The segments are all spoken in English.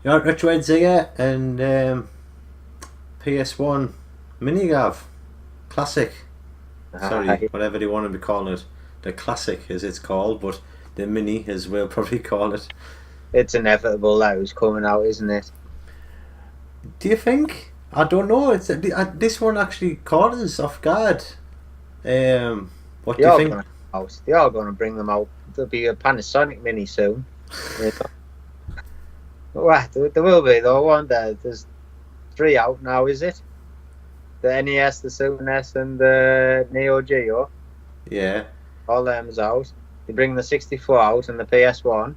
You got Retroid Zigger and PS1 Mini Gav Classic. Sorry, Aye. whatever they want to be calling it. The Classic, as it's called, but the Mini, as we'll probably call it. It's inevitable that was coming out, isn't it? Do you think? I don't know. This one actually caught us off guard. What They do you are think? going to out. They are going to bring them out. There'll be a Panasonic Mini soon. You know? Well, there will be though, won't there? There's three out now, is it? The NES, the Super NES, and the Neo Geo. Yeah. All them's out. They bring the 64 out and the PS1.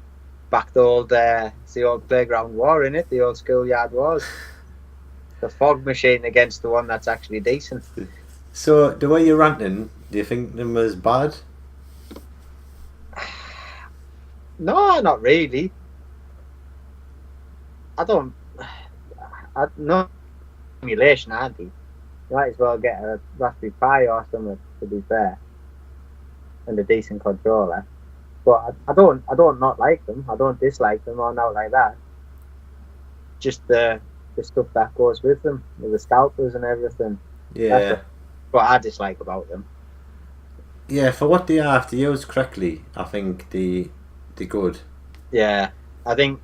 Back the old, it's the old playground war in it, the old schoolyard wars. The fog machine against the one that's actually decent. So the way you're ranting, do you think them was bad? No, not really. I don't. No emulation, aren't they? You might as well get a Raspberry Pi or something. To be fair, and a decent controller. But I don't not like them. I don't dislike them or not like that. Just the stuff that goes with them, with the scalpers and everything. That's Yeah. what I dislike about them. Yeah, for what they are, if they used correctly, I think they good. Yeah, I think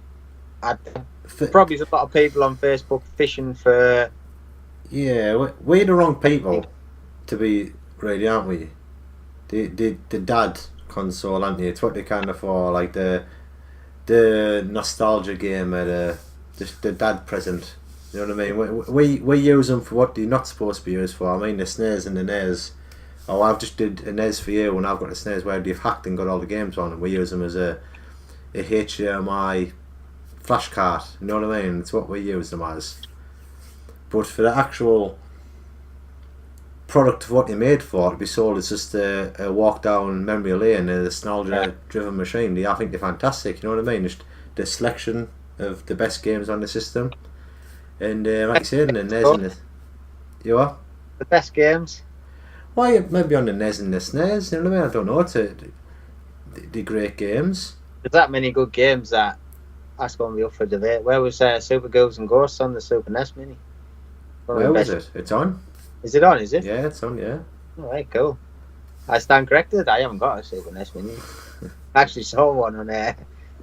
I For, probably there's a lot of people on Facebook fishing for. yeah, we're the wrong people to be really, aren't we? The dad console, aren't they? It's what they kind of for, like the nostalgia game or the dad present. You know what I mean? We use them for what they're not supposed to be used for. I mean, the SNES and the NES. Oh, I've just did a NES for you, and I've got a SNES where they've hacked and got all the games on, and we use them as a HDMI flash card. You know what I mean? It's what we use them as. But for the actual product of what they made for, to be sold as just a walk down memory lane, a Yeah, nostalgia driven machine. I think they're fantastic. You know what I mean? Just the selection of the best games on the system, and like you said, the NES and the you are. the best games. Why maybe on the NES and the SNES? You know what I mean? I don't know. The great games. There's that many good games that that's going to be up for debate. Where was Super Ghouls and Ghosts on the Super NES Mini? One of the Where was best. it? It's on. Is it on? Is it? Yeah, it's on. Yeah. All right, cool. I stand corrected. I haven't got a Super NES Mini. I actually saw one on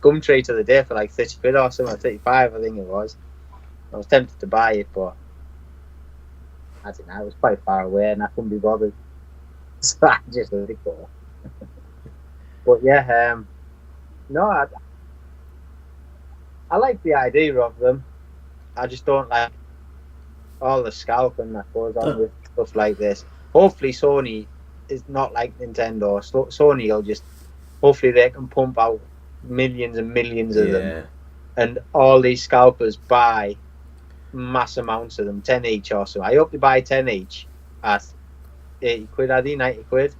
Gumtree the other day for like 30 quid or something, 35 I think it was. I was tempted to buy it, but I don't know, it was quite far away and I couldn't be bothered. So I just let it go. But yeah, no, I like the idea of them. I just don't like all the scalping that goes on with stuff like this. Hopefully Sony is not like Nintendo. Sony will just, hopefully they can pump out millions and millions of them, Yeah. and all these scalpers buy mass amounts of them, 10 each or so. I hope they buy 10 each at 80 quid, I think, 90 quid.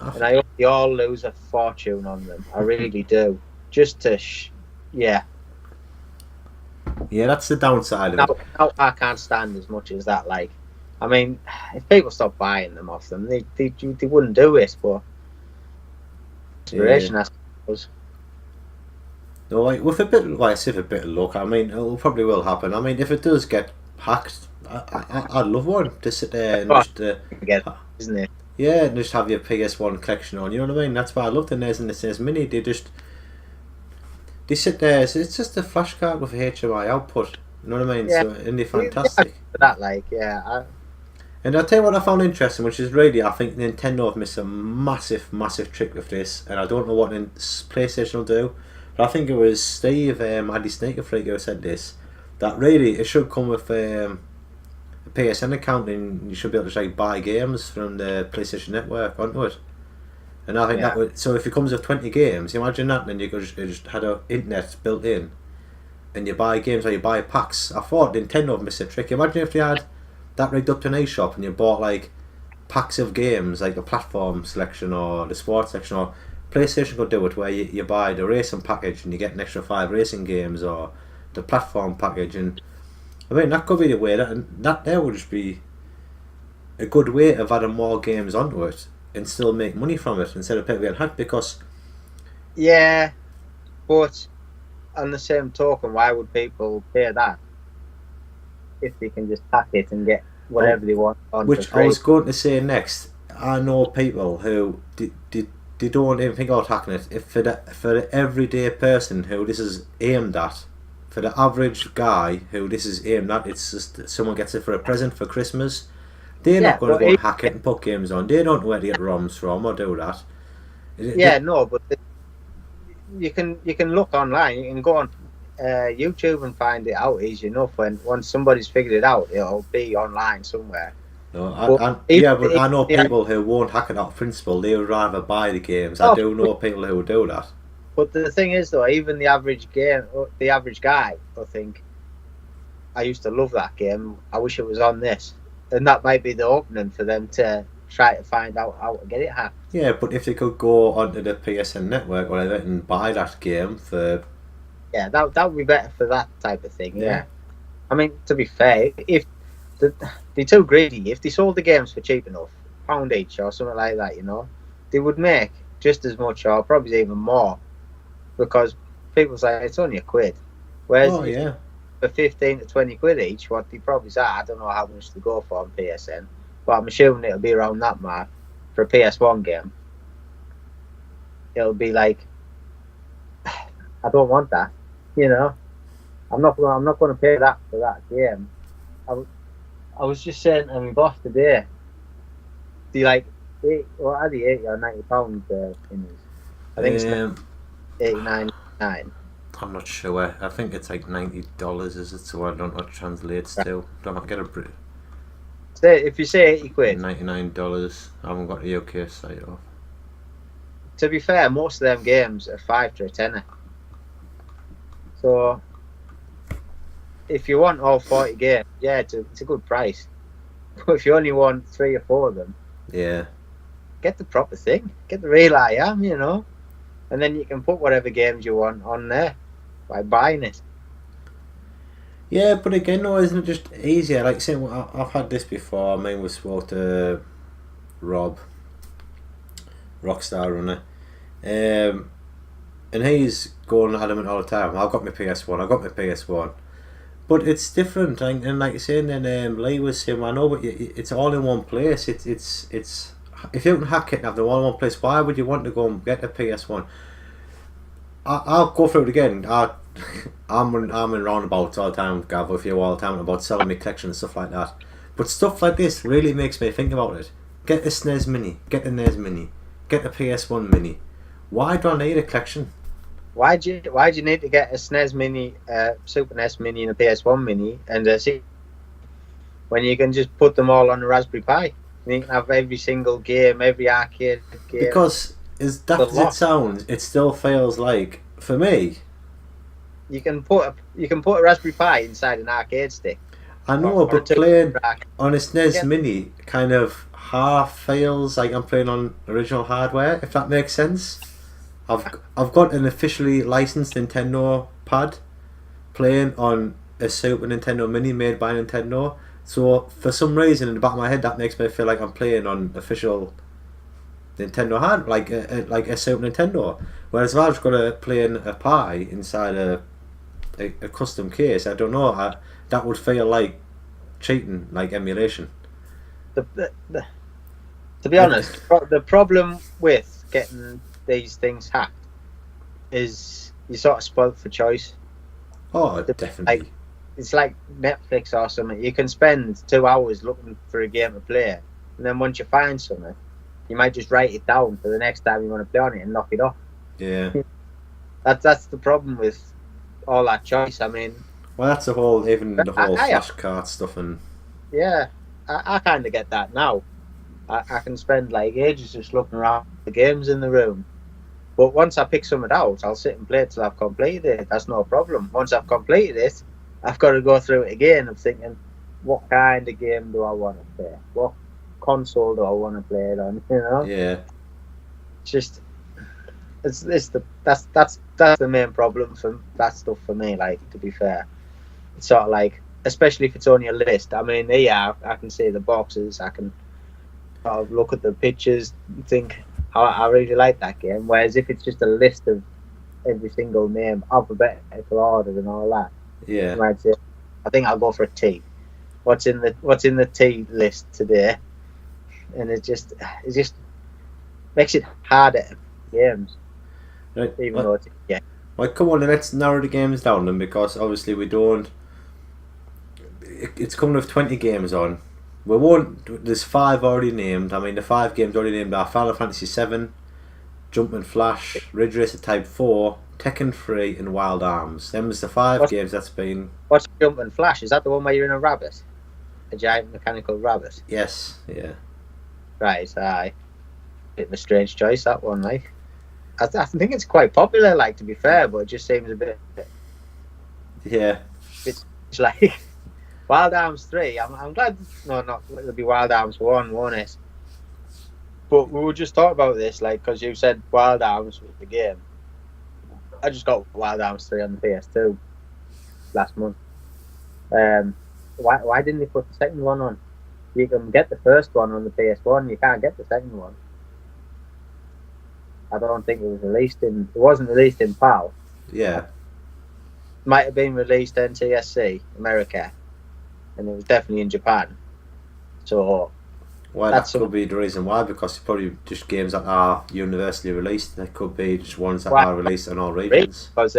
And I hope they all lose a fortune on them. I really do. Just to, yeah. Yeah, that's the downside of it. Now I can't stand as much as that. Like, I mean, if people stop buying them off them, they wouldn't do it. But inspiration, I suppose. No, like with a bit, like I say, with a bit of luck, I mean, it probably will happen. I mean, if it does get hacked, I'd love one to sit there and just, Again, isn't it? yeah, and just have your PS1 collection on. You know what I mean? That's why I love the NES and the SNES Mini. They sit there. It's just a flash card with a HMI output. You know what I mean? Yeah. So, and they're fantastic. That, like, yeah. And I'll tell you what I found interesting, which is really, I think Nintendo have missed a massive, massive trick with this, and I don't know what PlayStation will do, but I think it was Steve, Andy Sneaker Freak, who said this, that really it should come with a PSN account, and you should be able to just, like, buy games from the PlayStation Network onto it. And I think Yeah. that would, so if it comes with 20 games, imagine that, and you could just had a internet built in, and you buy games or you buy packs. I thought Nintendo have missed a trick. Imagine if they had that rigged up to an eShop and you bought like packs of games, like the platform selection or the sports section, or PlayStation could do it where you buy the racing package and you get an extra 5 racing games, or the platform package. And I mean, that could be the way, that there would just be a good way of adding more games onto it and still make money from it instead of people getting hacked. Because Yeah, but on the same token, why would people pay that if they can just pack it and get whatever they want on Which for free? I was going to say next. I know people who they don't even think about hacking it. If for the everyday person who this is aimed at, for the average guy who this is aimed at, it's just someone gets it for a present for Christmas. They're not going to go and hack it and put games on. They don't know where to get ROMs from or do that. No, but you can look online. You can go on YouTube and find it out easy enough. Once somebody's figured it out, it'll be online somewhere. No, I know people who won't hack it out of principle. They would rather buy the games. I do know people who do that. But the thing is, though, even the average guy, I think, I used to love that game. I wish it was on this, and that might be the opening for them to try to find out how to get it hacked. Yeah, but if they could go onto the PSN network or whatever and buy that game for... Yeah, that would be better for that type of thing, yeah. I mean, to be fair, if they're too greedy, if they sold the games for cheap enough, £1 each or something like that, they would make just as much or probably even more, because people say it's only £1. Whereas for 15 to 20 quid each, what they probably say, I don't know how much they go for on PSN, but I'm assuming it'll be around that mark for a PS1 game. It'll be like, I don't want that, I'm not going to pay that for that game. I was just saying to my boss today, do you like $80 or £90 I think it's $89.99. I'm not sure. I think it's like $90, is it? So I don't know what it translates to. I might get a if you say £80, $99. I haven't got the UK site off. To be fair, most of them games are £5 to a tenner. So if you want all 40 games, it's a good price. But if you only want 3 or 4 of them, get the proper thing. Get the real IAM, and then you can put whatever games you want on there by buying it. Yeah, but again, no, isn't it just easier? Like saying, I've had this before. I mean, we spoke to Rob, Rockstar Runner, and he's going adamant all the time. I've got my PS1. But it's different, and like you're saying, and Lee was saying, I know, but it's all in one place. It's if you can hack it and have them all in one place, why would you want to go and get a PS1? I'll go through it again. I'm in roundabouts all the time, Gav, with you all the time about selling my collection and stuff like that. But stuff like this really makes me think about it. Get the SNES Mini, get the NES Mini, get the PS1 Mini. Why do I need a collection? Why do you need to get a SNES Mini, Super NES Mini, and a PS1 Mini, and when you can just put them all on a Raspberry Pi? You can have every single game, every arcade game. Because as daft as it sounds, it still feels like, for me, you can put a Raspberry Pi inside an arcade stick. I know, but playing on a SNES Mini kind of half feels like I'm playing on original hardware, if that makes sense. I've got an officially licensed Nintendo pad playing on a Super Nintendo Mini made by Nintendo. So for some reason in the back of my head that makes me feel like I'm playing on official Nintendo hard, like a Super Nintendo. Whereas if I've got to play in a Pi inside a custom case, I don't know, that would feel like cheating, like emulation. To be honest, the problem with getting these things hacked is you're sort of spoilt for choice. Oh, definitely. It's like Netflix or something. You can spend 2 hours looking for a game to play, and then once you find something, you might just write it down for the next time you want to play on it and knock it off. Yeah. That's the problem with all that choice. I mean, well, that's the whole flashcard stuff, and yeah, I kind of get that now. I can spend like ages just looking around the games in the room, but once I pick something out, I'll sit and play it till I've completed it. That's no problem. Once I've completed it, I've got to go through it again. I'm thinking, what kind of game do I want to play? What console do I want to play it on? Yeah. It's just, that's the main problem for that stuff for me. Like, to be fair, it's sort of like, especially if it's only a list. I mean, yeah, I can see the boxes. I can look at the pictures and think, I really like that game. Whereas if it's just a list of every single name, alphabetical order and all that, Yeah. I might say, I think I'll go for a T. What's in the T list today? And it just makes it harder games, Right. even though it's Well, come on, let's narrow the games down then, because obviously we don't. It's coming with 20 games on. We won't. There's 5 already named. I mean, the 5 games already named are Final Fantasy VII, Jumping Flash, Ridge Racer Type 4, Tekken 3, and Wild Arms. Them is the 5 games that's been. What's Jumping Flash? Is that the one where you're in a rabbit, a giant mechanical rabbit? Yes. Yeah. Right. Aye. Bit of a strange choice, that one. Like, I think it's quite popular. Like, to be fair, but it just seems a bit. Yeah. It's like Wild Arms 3. I'm glad. No, not it'll be Wild Arms 1, won't it? But we were just talking about this, like, because you said Wild Arms was the game. I just got Wild Arms 3 on the PS2 last month. Why didn't they put the second one on? You can get the first one on the PS1. You can't get the second one. I don't think it was released in. It wasn't released in PAL. Yeah. Might have been released NTSC America, and it was definitely in Japan. So. Well, that could be the reason why, because it's probably just games that are universally released. They could be just ones that are released in all regions. Because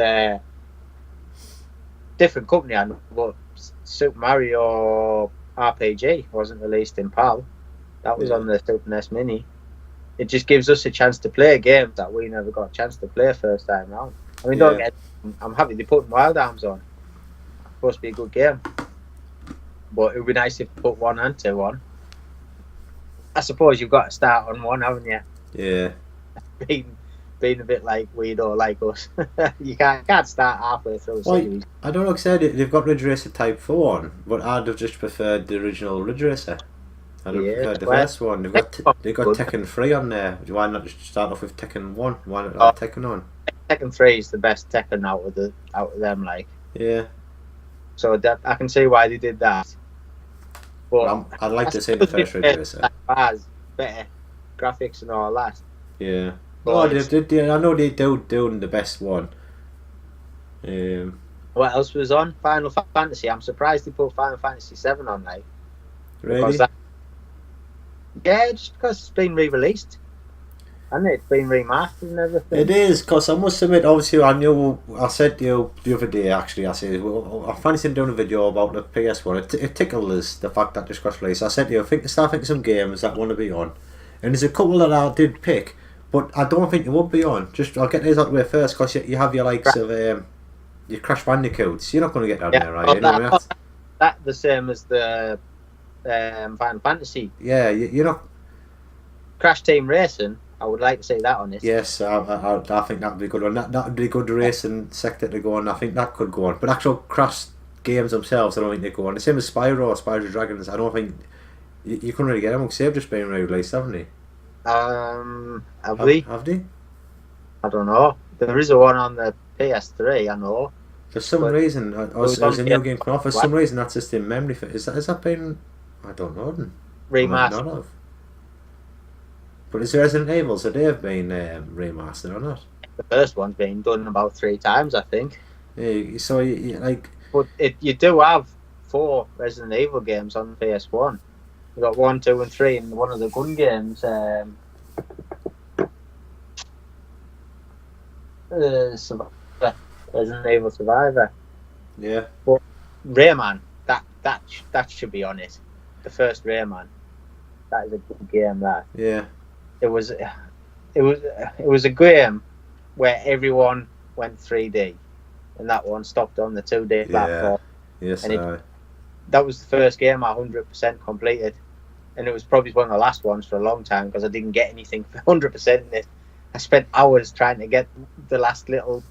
different company, I know, but Super Mario RPG wasn't released in PAL. That was on the Super NES Mini. It just gives us a chance to play a game that we never got a chance to play first time round. I mean, don't get. I'm happy they're putting Wild Arms on. It's supposed to be a good game, but it would be nice if they put 1 and 2 on. I suppose you've got to start on 1, haven't you? Yeah. Being a bit like weirdo like us, you can't start halfway through a series. I don't know, because they've got Ridge Racer Type 4 on, but I'd have just preferred the original Ridge Racer. I'd have preferred the first one. They've got Tekken 3 on there. Why not just start off with Tekken 1? Why not have Tekken on? Tekken 3 is the best Tekken out of them, like. Yeah. So that I can see why they did that. But I'd like to see the first Ridge Racer. Has better graphics and all that. Yeah. I know they're doing the best one. What else was on? Final Fantasy. I'm surprised they put Final Fantasy 7 on, like. Really? Just because it's been re-released. And it's been remastered and everything. It is, because I must admit, obviously, I said to you the other day, actually, I said, I fancy doing a video about the PS1. It tickled us, the fact that this got released. I said to you, start thinking some games that want to be on. And there's a couple that I did pick, but I don't think they would be on. I'll get these out of the way first, because you have your likes of your Crash Bandicoots. You're not going to get down there, are you? That's the same as the Final Fantasy. Yeah, you're not. Crash Team Racing. I would like to see that on this. Yes, I think that would be a good one. That would be a good racing sector to go on. I think that could go on. But actual Crash games themselves, I don't think they go on. The same as Spyro Dragons. I don't think you couldn't really get them because they've just been re-released, haven't they? Have they? Have they? I don't know. There is a one on the PS3. I know. For some reason, there's a new game coming off. For some reason, that's just in memory. Has that been? I don't know. Remastered. But is Resident Evil, so they've been remastered or not? The first one's been done about 3 times, I think. Yeah, so you like. But you do have 4 Resident Evil games on PS1. You got 1, 2, and 3, and one of the gun games. Resident Evil Survivor. Yeah. But Rayman, that should be on it. The first Rayman. That is a good game. That. Yeah. It was a game where everyone went 3D, and that one stopped on the 2D platform. Yes, and that was the first game I 100% completed, and it was probably one of the last ones for a long time because I didn't get anything for 100% in it. I spent hours trying to get the last little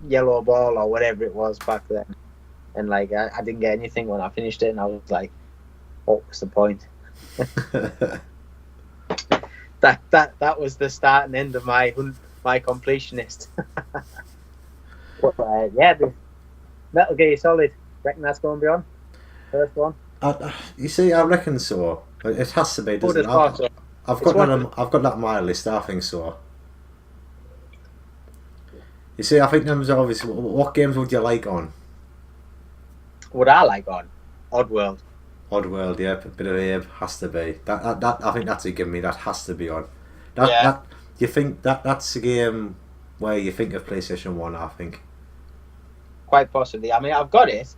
yellow ball or whatever it was back then, and like I didn't get anything when I finished it, and I was like, what was the point? That was the start and end of my completionist. But, the Metal Gear Solid. Reckon that's going to be on first one. You see, I reckon so. It has to be, doesn't it? I've got that on my list. I think so. You see, I think them's obviously. What games would you like on? What I like on Oddworld. Oddworld, yeah, a bit of Abe has to be. That I think that's a give me. That has to be on. That Yeah. that you think that's a game where you think of PlayStation 1. I think. Quite possibly. I mean, I've got it.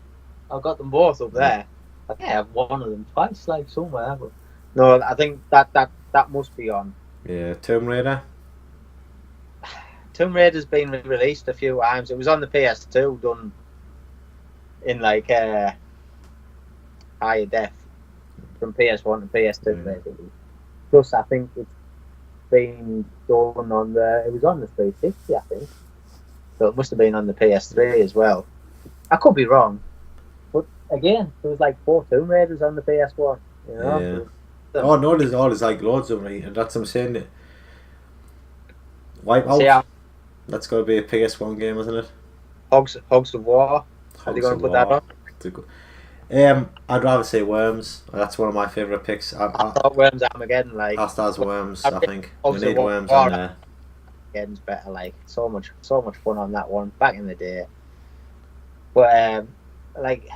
I've got them both up there. I think I have one of them twice, like somewhere. But no, I think that must be on. Yeah, Tomb Raider. Tomb Raider's been released a few times. It was on the PS2, done in like higher def from PS1 to PS2, basically. Plus, I think it's been done on the. It was on the 360, I think. So it must have been on the PS3 as well. I could be wrong, but again, there was like 4 Tomb Raiders on the PS1. You know. Yeah. So, Oh no, there's like loads of them, and that's what I'm saying. It. Wipeout. see how That's got to be a PS1 game, isn't it? Hogs of War. Are they going to put that on? I'd rather say Worms. That's one of my favourite picks. I thought Worms Armageddon, like. Stars Worms. I think we Hogs of need War. Worms on there. Armageddon's better, like so much fun on that one back in the day. But like,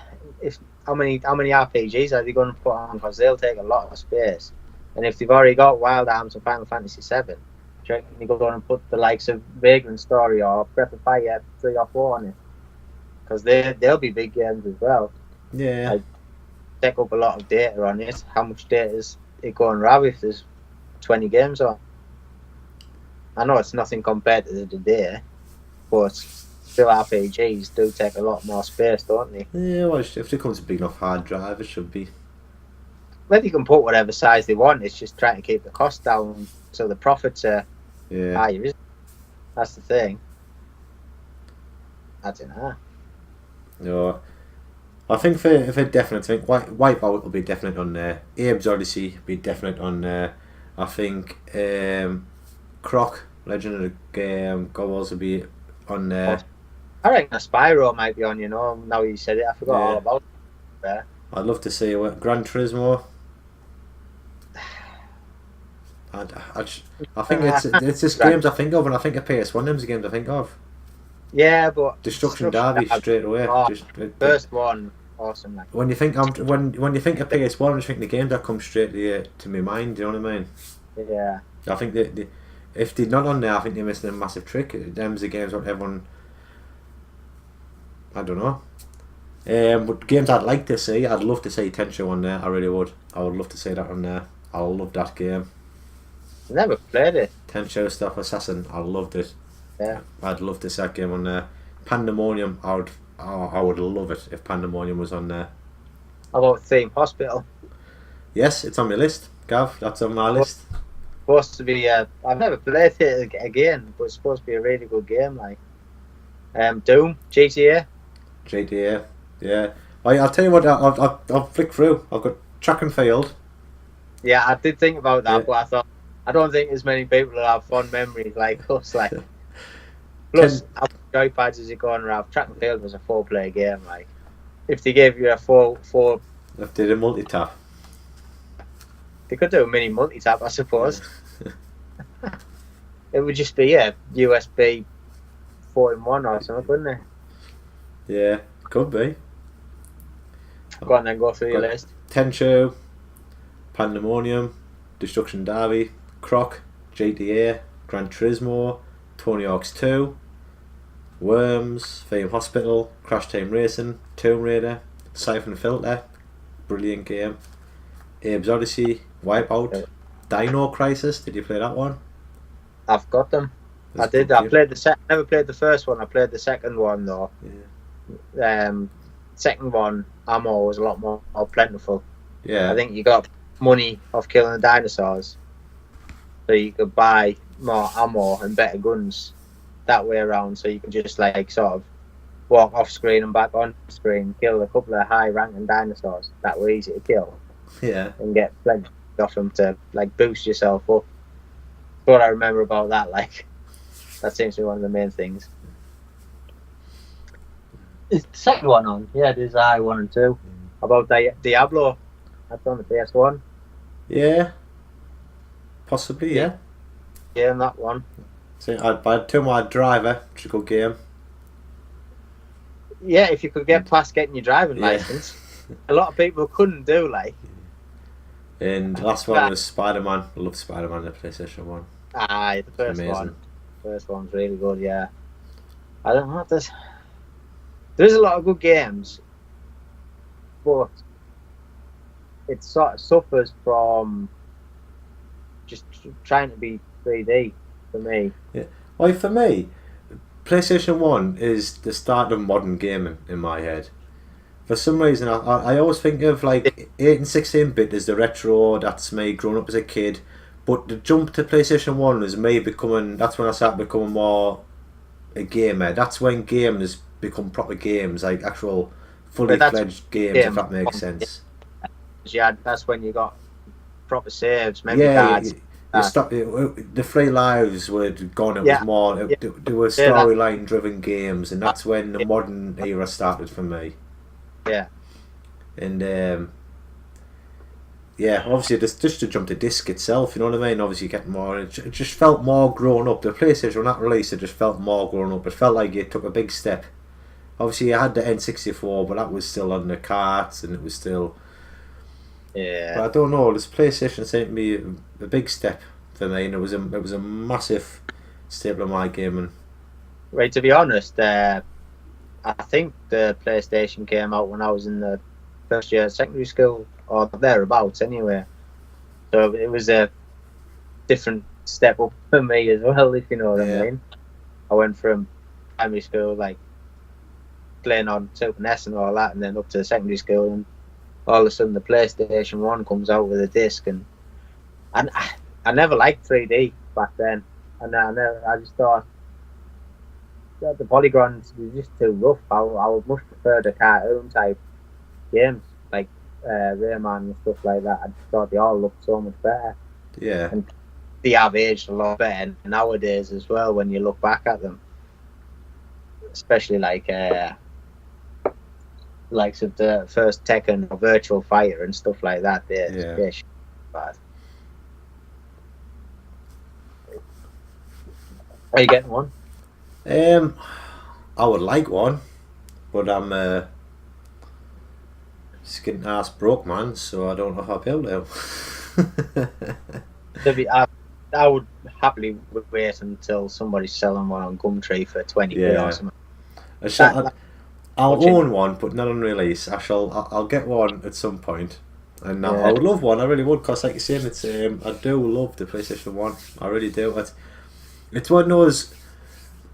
if how many RPGs are they going to put on? Because they'll take a lot of space. And if they've already got Wild Arms and Final Fantasy VII, do you reckon they're going to put the likes of Vagrant Story or Breath of Fire 3 or 4 on it? Because they'll be big games as well. Yeah. Like, take up a lot of data on it. How much data is it going to have if there's 20 games on? I know it's nothing compared to the day, but still RPGs do take a lot more space, don't they? Yeah, well, if it comes to big enough hard drive, it should be. Whether you can put whatever size they want, it's just trying to keep the cost down so the profits are higher, isn't it? That's the thing. I don't know. No. I think for a definite thing, Wipeout will be definite on there. Abe's Odyssey will be definite on there. I think Croc, Legend of the Gobbles will be on there. I reckon a Spyro might be on, you know, now you said it. I forgot all about it there. I'd love to see Gran Turismo. I think it's just games I think of, and I think of PS1. Them's the games I think of. Yeah, but Destruction Derby straight away. First one, awesome. Like. When you think when you think of PS1, I just think the games that come straight to my mind. Do you know what I mean? Yeah. I think that if they're not on there, I think they're missing a massive trick. Them's the games that everyone. I don't know. But games I'd like to see, I'd love to see Tenchu on there. I really would. I would love to see that on there. I love that game. Never played it. Tenchu stuff, Assassin. I loved it. Yeah. I'd love to see that game on there. Pandemonium. I would love it if Pandemonium was on there. How about Theme Hospital? Yes, it's on my list, Gav. That's on my list. Supposed to be. I've never played it again, but it's supposed to be a really good game. Like Doom, GTA. GTA. Yeah. I'll tell you what. I'll flick through. I've got Track and Field. Yeah, I did think about that, but I thought I don't think as many people will have fond memories like us. Like, plus, how many joypads is it going around? Track and Field was a 4-player game. Like, if they gave you a four, if they did a multi-tap, they could do a mini multi-tap, I suppose. It would just be a USB 4-in-1 or something, wouldn't it? Yeah, could be. Go on then, go through your list. Tenchu, Pandemonium, Destruction Derby, Croc, GTA, Gran Turismo, Tony Hawk's 2, Worms, Theme Hospital, Crash Team Racing, Tomb Raider, Siphon Filter, brilliant game, Abe's Odyssey, Wipeout, Dino Crisis. Did you play that one? I've got them. I did. I played never played the first one. I played the second one though. Yeah. Second one, ammo was a lot more plentiful. Yeah. I think you got money off killing the dinosaurs, so you could buy more ammo and better guns that way around. So you can just like sort of walk off screen and back on screen, kill a couple of high-ranking dinosaurs that were easy to kill. Yeah. And get plenty off them to like boost yourself up. That's what I remember about that. Like, that seems to be one of the main things. Is the second one on? Yeah, there's I1 and 2. About Diablo? That's on the PS1. Yeah. Possibly, yeah. Yeah, and that one. So I'd Tomb Raider Driver, which is a good game. Yeah, if you could get past getting your driving Yeah. license, a lot of people couldn't do. Like, And the last one was Spider-Man. I love Spider-Man, the PlayStation 1. the first Amazing. one. First one's really good. Yeah, I don't know. There's a lot of good games, but it sort of suffers from just trying to be 3D for me. Well, for me, PlayStation 1 is the start of modern gaming in my head. For some reason, I always think of like 8 and 16-bit as the retro, that's me growing up as a kid. But the jump to PlayStation 1 was me that's when I started becoming more a gamer. That's when games become proper games, like actual fully fledged games, if that makes sense. Yeah, that's when you got proper saves, memory cards. The free lives were gone. It was more. There were storyline driven games, and that's when the modern era started for me. Yeah. And obviously just to jump to disc itself, you know what I mean? Obviously getting more. It just felt more grown up. The PlayStation when that released, it just felt more grown up. It felt like it took a big step. Obviously, you had the N64, but that was still on the carts, and it was still. Yeah. But I don't know. This PlayStation seemed to be a big step for me, and it was a massive staple of my gaming. Right. To be honest, I think the PlayStation came out when I was in the first year of secondary school, or thereabouts, anyway. So it was a different step up for me as well, if you know what I mean. I went from primary school, like playing on Super NES and all that, and then up to secondary school, and all of a sudden the PlayStation 1 comes out with a disc, and I never liked 3D back then, and I just thought that the polygons were just too rough. I would much prefer the cartoon type games like Rayman and stuff like that. I just thought they all looked so much better. Yeah. And they have aged a lot better nowadays as well when you look back at them, especially like likes of the first Tekken or Virtual Fighter and stuff like that. They're bad. Are you getting one? I would like one, but I'm skin ass broke, man, so I don't know if I'll be able to. I would happily wait until somebody's selling one on Gumtree for 20 quid or something. I'll own one, but not on release. I'll get one at some point, and I would love one. I really would, because like you said, it's I do love the PlayStation 1. I really do. It's one of those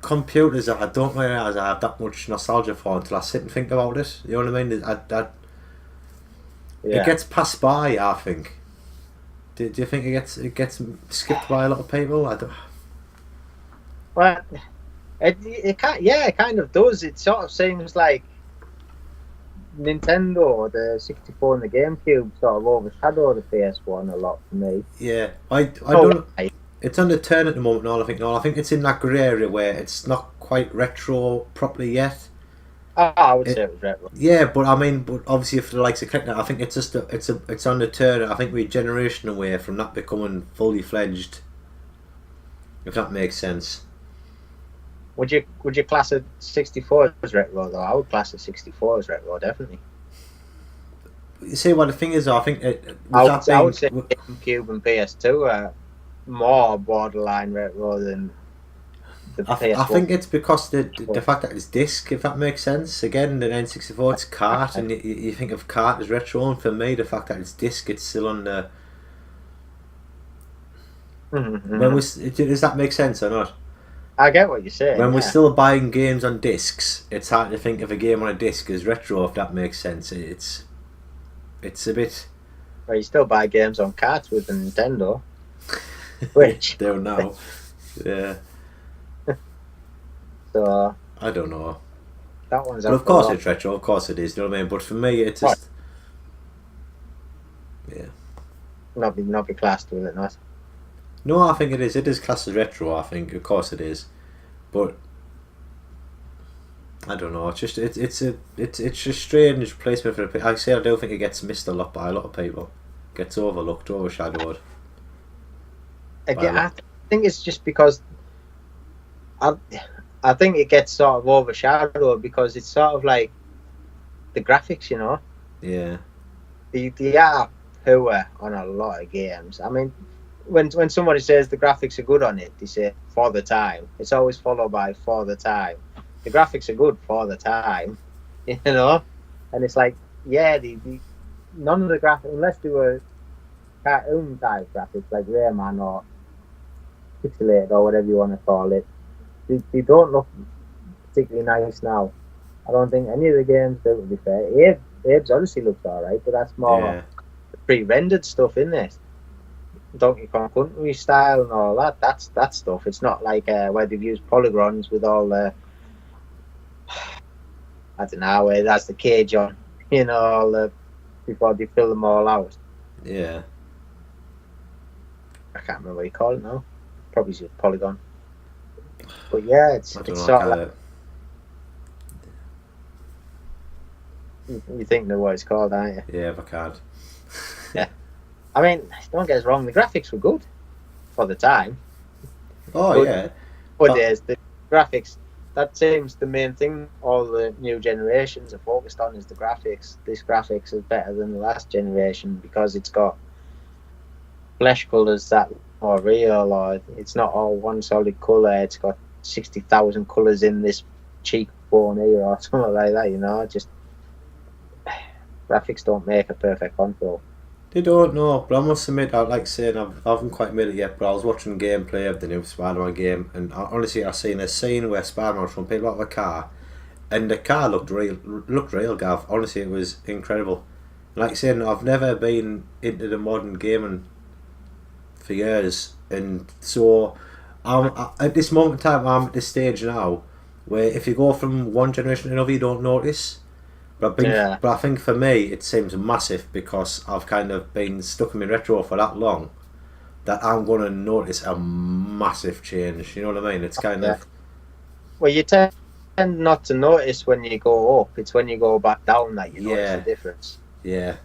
computers that I don't realise I have that much nostalgia for until I sit and think about it. You know what I mean? It gets passed by, I think. Do you think it gets skipped by a lot of people? I don't. Well, it kind of does. It sort of seems like Nintendo, the 64 and the GameCube sort of overshadow the PS1 a lot for me. Yeah, I don't. It's on the turn at the moment. I think it's in that grey area where it's not quite retro properly yet. I would say it was retro. Yeah, but obviously, if the likes of Connect, I think it's just it's on the turn. I think we're a generation away from that becoming fully fledged. If that makes sense. Would you class a 64 as retro though? I would class a 64 as retro, definitely. You see, what the thing is, I think I would say GameCube and PS2 are more borderline retro than the PS1. I think it's because the fact that it's disc, if that makes sense. Again, the N64, it's cart, and you think of cart as retro, and for me, the fact that it's disc, it's still on the. Mm-hmm. Does that make sense or not? I get what you're saying. When we're still buying games on discs, it's hard to think of a game on a disc as retro, if that makes sense. It's a bit. Well, you still buy games on carts with the Nintendo. Which they now, yeah. So I don't know. That one's. But of course it's retro. Of course it is. You know what I mean? But for me, it's just. Yeah. Not be classed with it, not. No, I think it is. It is classed as retro. I think, of course, it is, but I don't know. It's just it's a strange placement for the. I say I do think it gets missed a lot by a lot of people. Gets overlooked, overshadowed. Again, I think it's just because I, I think it gets sort of overshadowed because it's sort of like the graphics, you know. Yeah. They are poor on a lot of games. I mean, when somebody says the graphics are good on it, they say for the time. It's always followed by for the time. The graphics are good for the time, you know. And it's like, yeah, none of the graphics, unless they were cartoon type graphics like Rayman or pixelated or whatever you want to call it, they don't look particularly nice now. I don't think any of the games do, to be fair. Abe's Odyssey looks alright, but that's more Yeah. pre-rendered stuff in it. Donkey Kong Country style and all that. That's that stuff. It's not like where they've used polygons with all the I don't know where that's the cage on, you know, all the before they fill them all out. Yeah. I can't remember what you call it now. Probably just polygon. But yeah, it's I don't know. sort of like you think know what it's called, aren't you? Yeah, I can't. Yeah. I mean, don't get us wrong, the graphics were good for the time. Oh, But yeah. nowadays, the graphics, that seems the main thing all the new generations are focused on is the graphics. This graphics is better than the last generation because it's got flesh colours that are real, or it's not all one solid colour. It's got 60,000 colours in this cheekbone here or something like that, you know. Just graphics don't make a perfect console. They don't know, but I must admit, I like saying I haven't quite made it yet, but I was watching gameplay of the new Spider-Man game, and honestly, I seen a scene where Spider-Man was throwing people out of a car, and the car looked real, Gav. Honestly, it was incredible. Like saying, I've never been into the modern gaming for years, and so at this moment in time, I'm at this stage now where if you go from one generation to another, you don't notice. But I think for me it seems massive because I've kind of been stuck in my retro for that long that I'm going to notice a massive change. You know what I mean? It's kind of... Well, you tend not to notice when you go up. It's when you go back down that you notice the difference. Yeah.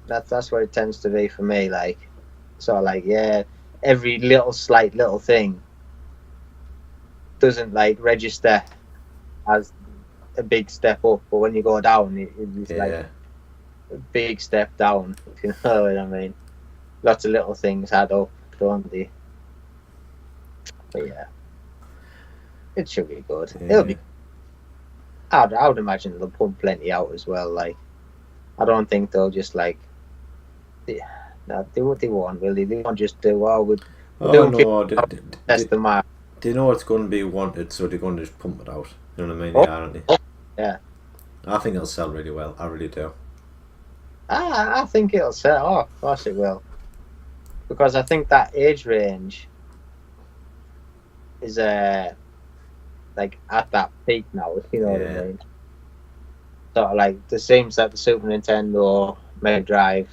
That's what it tends to be for me. Like, sort of like, yeah, every slight little thing doesn't like register as a big step up, but when you go down, it's like a big step down. If you know what I mean? Lots of little things add up, don't they? But yeah, it should be good. Yeah. It'll be. I would imagine they'll pump plenty out as well. Like, I don't think they'll just like. No, they won't really. They won't just do test them out. They know it's going to be wanted, so they're going to just pump it out. You know what I mean? Aren't they? Yeah. I think it'll sell really well. I really do. I think it'll sell. Oh, of course it will. Because I think that age range is like at that peak now, if you know what I mean. Sort of like the seems that the Super Nintendo, Mega Drive,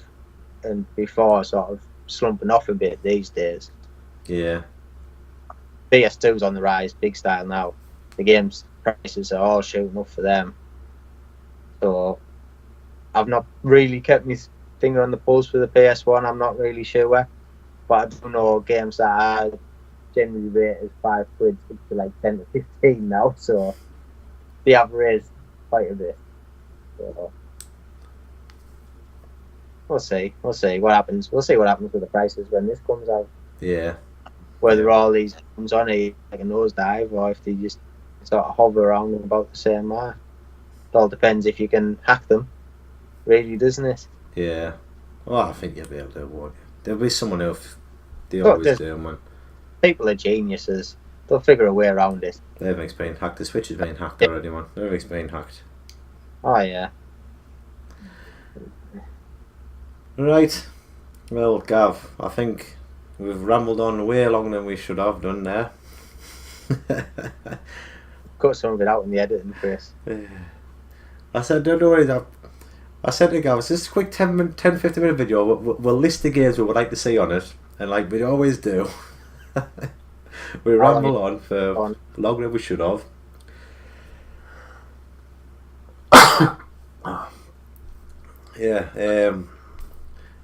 and before sort of slumping off a bit these days. Yeah. PS2's on the rise, big style now. The games prices are all shooting up for them. So I've not really kept my finger on the pulse for the PS1. I'm not really sure, but I do know games that are generally rated as £5 stick to like 10 to 15 now. So they have raised quite a bit. So we'll see what happens. We'll see what happens with the prices when this comes out. Yeah. Whether all these comes on like a nosedive or if they just sort of hover around about the same mark. It all depends if you can hack them, really, doesn't it? Yeah. Well, I think you'll be able to, won't you? There'll be someone else. They always do, man. People are geniuses. They'll figure a way around it. Everything's been hacked. The Switch is being hacked already, man. Everything's been hacked. Oh, yeah. Right. Well, Gav, I think we've rambled on way longer than we should have done there. Cut some of it out in the editing, Chris. I said, don't worry. I said to Gav, it's just a quick 10-15 minute video. We'll list the games we would like to see on it. And like we always do, we ramble on for longer than we should have. Yeah,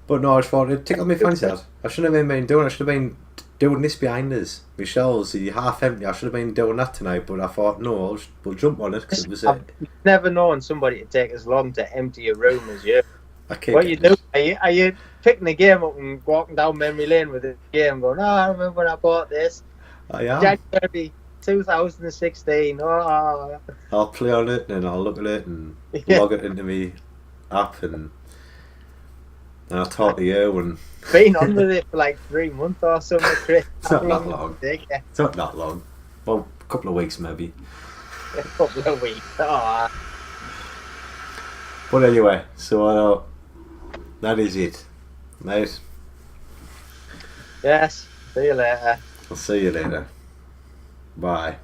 but no, I just thought it tickled me fancy. I shouldn't have been doing it. I should have been doing this behind us. Michelle's half empty. I should have been doing that tonight, but I thought, no, we'll jump on it because it was I've never known somebody to take as long to empty a room as you. What you do? Are you picking the game up and walking down memory lane with the game, going, I remember when I bought this. I am. January 2016. Oh. I'll play on it and I'll look at it and log it into my app and I'll talk to you and... Been on with it for like 3 months or something. It's not that long. It's not that long. Well, a couple of weeks maybe. A couple of weeks. Oh. But anyway, so that is it. Mate. Yes. See you later. I'll see you later. Bye.